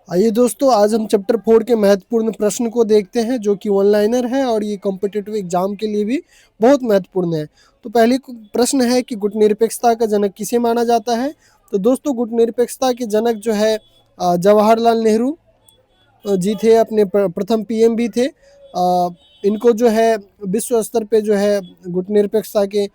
आइए दोस्तों, आज हम चैप्टर 4 के महत्वपूर्ण प्रश्न को देखते हैं जो कि ऑनलाइनर है और ये कॉम्पिटिटिव एग्जाम के लिए भी बहुत महत्वपूर्ण है। तो पहली प्रश्न है कि गुटनिरपेक्षता का जनक किसे माना जाता है। तो दोस्तों, गुटनिरपेक्षता के जनक जो है जवाहरलाल नेहरू जी थे, अपने प्रथम पीएम भी थे। इनको जो है विश्व स्तर पे जो है गुटनिरपेक्षता के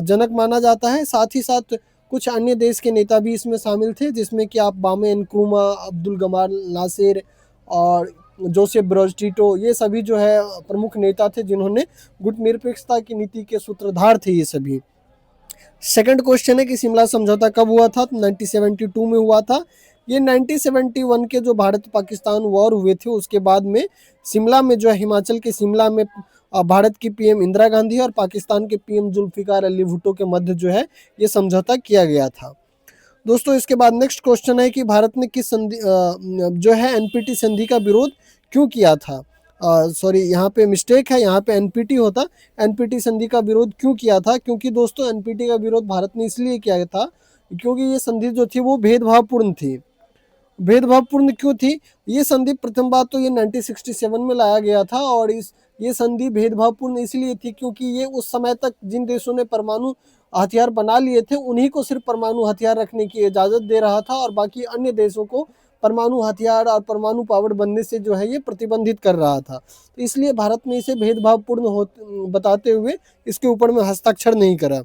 जनक माना जाता है। साथ ही साथ कुछ अन्य देश के नेता भी इसमें शामिल थे, जिसमें कि आप बामे नक्रूमा, अब्दुल गमाल नासिर और जोसेफ ब्रॉज टिटो, ये सभी जो है प्रमुख नेता थे जिन्होंने गुटनिरपेक्षता की नीति के सूत्रधार थे ये सभी। सेकंड क्वेश्चन है कि शिमला समझौता कब हुआ था। तो 1972 में हुआ था। ये 1971 के जो भारत पाकिस्तान वॉर हुए थे उसके बाद में शिमला में जो है, हिमाचल के शिमला में भारत की पीएम इंदिरा गांधी और पाकिस्तान के पीएम जुल्फिकार अली भुट्टो के मध्य जो है ये समझौता किया गया था। दोस्तों, इसके बाद नेक्स्ट क्वेश्चन है कि भारत ने किस संधि जो है एनपीटी संधि का विरोध क्यों किया था। सॉरी, यहाँ पे मिस्टेक है, यहाँ पे एनपीटी होता। एनपीटी संधि का विरोध क्यों किया था, क्योंकि दोस्तों एनपीटी का विरोध भारत ने इसलिए किया था क्योंकि ये संधि जो थी वो भेदभावपूर्ण थी। भेदभावपूर्ण क्यों थी? ये संधि प्रथम बात तो ये 1967 में लाया गया था और ये संधि भेदभावपूर्ण इसलिए थी क्योंकि ये उस समय तक जिन देशों ने परमाणु हथियार बना लिए थे उन्हीं को सिर्फ परमाणु हथियार रखने की इजाज़त दे रहा था और बाकी अन्य देशों को परमाणु हथियार और परमाणु पावर बनने से जो है ये प्रतिबंधित कर रहा था। तो इसलिए भारत ने इसे भेदभावपूर्ण बताते हुए इसके ऊपर में हस्ताक्षर नहीं करा।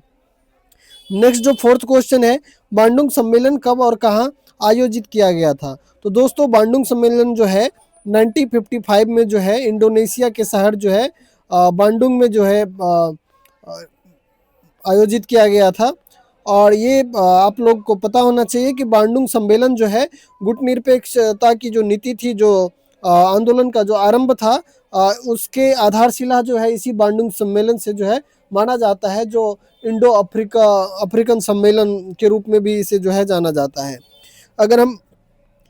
नेक्स्ट जो फोर्थ क्वेश्चन है, बांडुंग सम्मेलन कब और कहाँ आयोजित किया गया था। तो दोस्तों, बांडुंग सम्मेलन जो है 1955 में जो है इंडोनेशिया के शहर जो है बांडुंग में जो है आयोजित किया गया था। और ये आप लोग को पता होना चाहिए कि बांडुंग सम्मेलन जो है गुटनिरपेक्षता की जो नीति थी, जो आंदोलन का जो आरंभ था, उसके आधारशिला जो है इसी बांडुंग सम्मेलन से जो है माना जाता है, जो इंडो अफ्रीकन सम्मेलन के रूप में भी इसे जो है जाना जाता है। अगर हम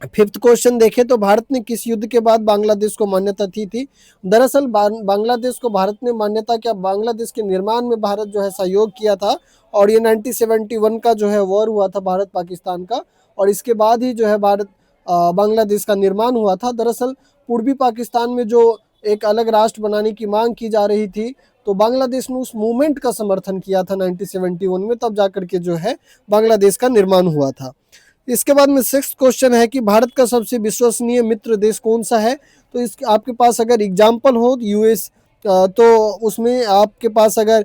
फिफ्थ क्वेश्चन देखें तो भारत ने किस युद्ध के बाद बांग्लादेश को मान्यता दी थी। दरअसल बांग्लादेश को भारत ने मान्यता क्या, बांग्लादेश के निर्माण में भारत जो है सहयोग किया था और ये 1971 का जो है वॉर हुआ था भारत पाकिस्तान का, और इसके बाद ही जो है भारत बांग्लादेश का निर्माण हुआ था। दरअसल पूर्वी पाकिस्तान में जो एक अलग राष्ट्र बनाने की मांग की जा रही थी, तो बांग्लादेश ने उस मूवमेंट का समर्थन किया था 1971 में, तब जाकर के जो है बांग्लादेश का निर्माण हुआ था। इसके बाद में सिक्स्थ क्वेश्चन है कि भारत का सबसे विश्वसनीय मित्र देश कौन सा है। तो इस आपके पास अगर एग्जाम्पल हो यूएस, तो उसमें आपके पास अगर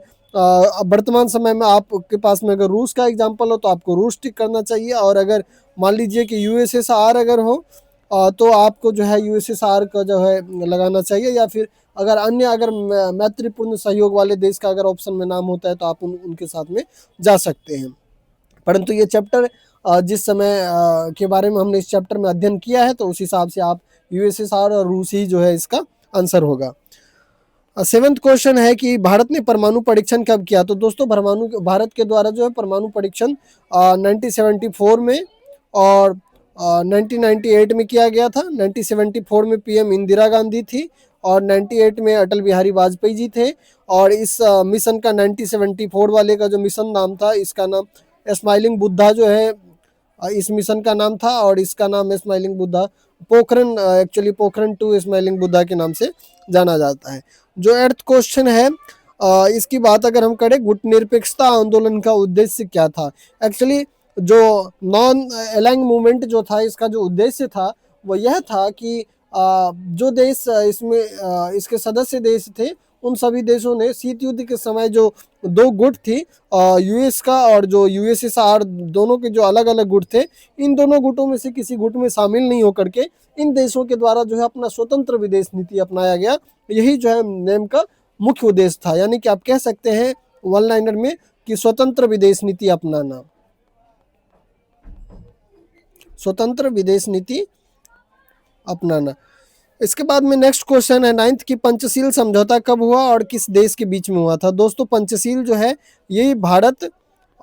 वर्तमान समय में आपके पास में अगर रूस का एग्जाम्पल हो तो आपको रूस टिक करना चाहिए, और अगर मान लीजिए कि यूएसएसआर अगर हो तो आपको जो है यूएसएसआर का जो है लगाना चाहिए, या फिर अगर अन्य अगर मैत्रीपूर्ण सहयोग वाले देश का अगर ऑप्शन में नाम होता है तो आप उनके साथ में जा सकते हैं। परंतु ये चैप्टर जिस समय के बारे में हमने इस चैप्टर में अध्ययन किया है तो उस हिसाब से आप यूएसएसआर और रूस ही जो है इसका आंसर होगा। सेवेंथ क्वेश्चन है कि भारत ने परमाणु परीक्षण कब किया। तो दोस्तों, भारत के द्वारा जो है परमाणु परीक्षण 1974 में और 1998 में किया गया था। 1974 में पीएम इंदिरा गांधी थी और 98 में अटल बिहारी वाजपेयी जी थे। और इस मिशन का 1974 वाले का जो मिशन नाम था, इसका नाम स्माइलिंग बुद्धा जो है इस मिशन का नाम था, और इसका नाम है smiling Buddha Pokhran, actually Pokhran 2 smiling Buddha के नाम से जाना जाता है। जो एर्थ क्वेश्चन है, इसकी बात अगर हम करें, गुटनिरपेक्षता आंदोलन का उद्देश्य क्या था। एक्चुअली जो नॉन अलाइंग मूवमेंट जो था, इसका जो उद्देश्य था वो यह था कि जो देश इसमें इसके सदस्य देश थे, उन सभी देशों ने शीत युद्ध के समय जो दो गुट थी, यूएस का और जो यूएसएसआर, दोनों के जो अलग अलग गुट थे, इन दोनों गुटों में से किसी गुट में शामिल नहीं होकर के इन देशों के द्वारा जो है अपना स्वतंत्र विदेश नीति अपनाया गया। यही जो है नेम का मुख्य उद्देश्य था, यानी कि आप कह सकते हैं वन लाइनर में कि स्वतंत्र विदेश नीति अपनाना, स्वतंत्र विदेश नीति अपनाना। इसके बाद में नेक्स्ट क्वेश्चन है, नाइन्थ की पंचशील समझौता कब हुआ और किस देश के बीच में हुआ था। दोस्तों, पंचशील जो है ये भारत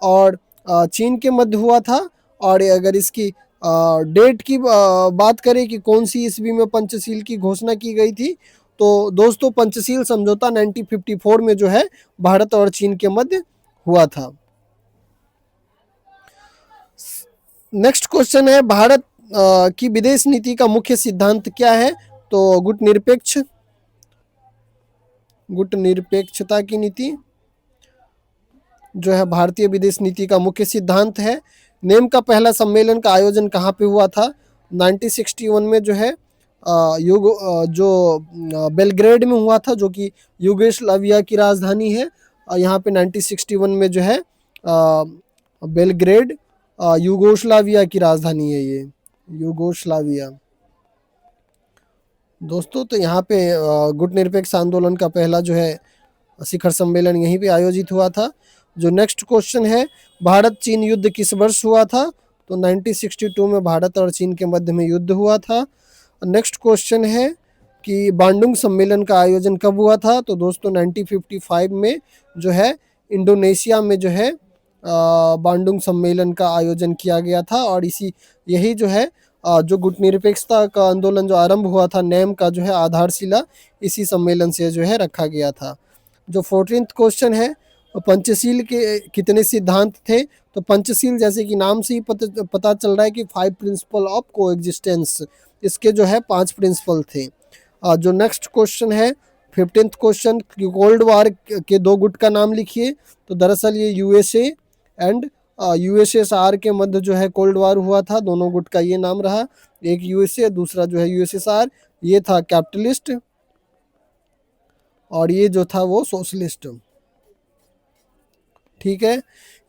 और चीन के मध्य हुआ था। और अगर इसकी डेट की बात करें कि कौन सी ईस्वी में पंचशील की घोषणा की गई थी, तो दोस्तों पंचशील समझौता 1954 में जो है भारत और चीन के मध्य हुआ था। नेक्स्ट क्वेश्चन है, भारत की विदेश नीति का मुख्य सिद्धांत क्या है? तो गुटनिरपेक्षता की नीति जो है भारतीय विदेश नीति का मुख्य सिद्धांत है। नेम का पहला सम्मेलन का आयोजन कहाँ पे हुआ था? 1961 में जो है बेलग्रेड में हुआ था, जो कि यूगोस्लाविया की राजधानी है। यहाँ पे 1961 में जो है बेलग्रेड यूगोस्लाविया की राजधानी है, ये यूगोस्लाविया। दोस्तों तो यहाँ पे गुटनिरपेक्ष आंदोलन का पहला जो है शिखर सम्मेलन यहीं पे आयोजित हुआ था। जो नेक्स्ट क्वेश्चन है, भारत चीन युद्ध किस वर्ष हुआ था? तो 1962 में भारत और चीन के मध्य में युद्ध हुआ था। नेक्स्ट क्वेश्चन है कि बांडुंग सम्मेलन का आयोजन कब हुआ था? तो दोस्तों 1955 में जो है इंडोनेशिया में जो है बांडुंग सम्मेलन का आयोजन किया गया था। और यही जो है जो गुटनिरपेक्षता का आंदोलन जो आरंभ हुआ था, नेम का जो है आधारशिला इसी सम्मेलन से जो है रखा गया था। जो 14th क्वेश्चन है, पंचशील के कितने सिद्धांत थे? तो पंचशील जैसे कि नाम से ही पता चल रहा है कि 5 प्रिंसिपल ऑफ कोएग्जिस्टेंस, इसके जो है 5 प्रिंसिपल थे। जो नेक्स्ट क्वेश्चन है 15th क्वेश्चन, कोल्ड वार के 2 गुट का नाम लिखिए। तो दरअसल ये यूएसए एंड यूएसएसआर के मध्य जो है कोल्ड वार हुआ था, दोनों गुट का ये नाम रहा। एक यूएसए, दूसरा जो है यूएसएसआर। ये था कैपिटलिस्ट और ये जो था वो सोशलिस्ट। ठीक है,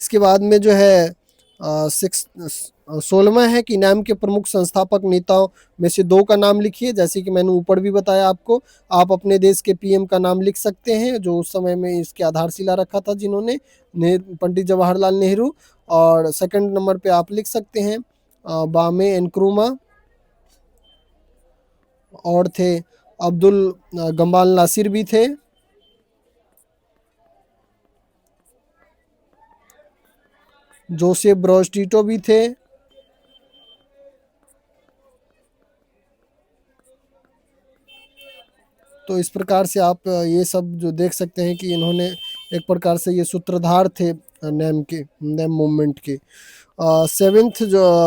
इसके बाद में जो है 16वां है कि नाम के प्रमुख संस्थापक नेताओं में से 2 का नाम लिखिए। जैसे कि मैंने ऊपर भी बताया आपको, आप अपने देश के पीएम का नाम लिख सकते हैं जो उस समय में इसकी आधारशिला रखा था, जिन्होंने पंडित जवाहरलाल नेहरू। और सेकंड नंबर पे आप लिख सकते हैं बामे एनक्रुमा, और थे अब्दुल गमाल नासिर भी थे। जोसेफ ब्रोज टीटो भी थे। तो इस प्रकार से आप ये सब जो देख सकते हैं कि इन्होंने एक प्रकार से ये सूत्रधार थे नेम मूवमेंट के। 7th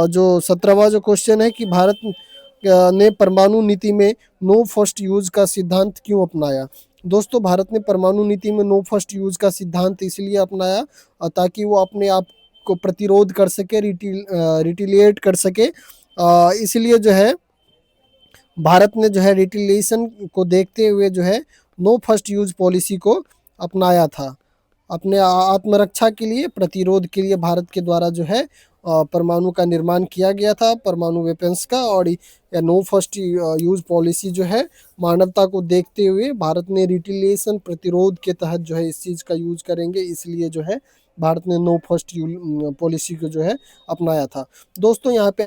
जो 17वां जो क्वेश्चन है कि भारत ने परमाणु नीति में नो फर्स्ट यूज का सिद्धांत क्यों अपनाया? दोस्तों भारत ने परमाणु नीति में नो फर्स्ट यूज का सिद्धांत इसलिए अपनाया ताकि वो अपने आप को प्रतिरोध कर सके, रिटिलिएट कर सके। इसलिए जो है भारत ने जो है रिटिलिएशन को देखते हुए जो है नो फर्स्ट यूज पॉलिसी को अपनाया था। अपने आत्मरक्षा के लिए, प्रतिरोध के लिए भारत के द्वारा जो है परमाणु का निर्माण किया गया था, परमाणु वेपन्स का। और नो फर्स्ट यूज पॉलिसी जो है मानवता को देखते हुए भारत ने रिटिलिएशन, प्रतिरोध के तहत जो है इस चीज़ का यूज करेंगे, इसलिए जो है भारत ने नो फर्स्ट यूज पॉलिसी को जो है अपनाया था। दोस्तों यहाँ पे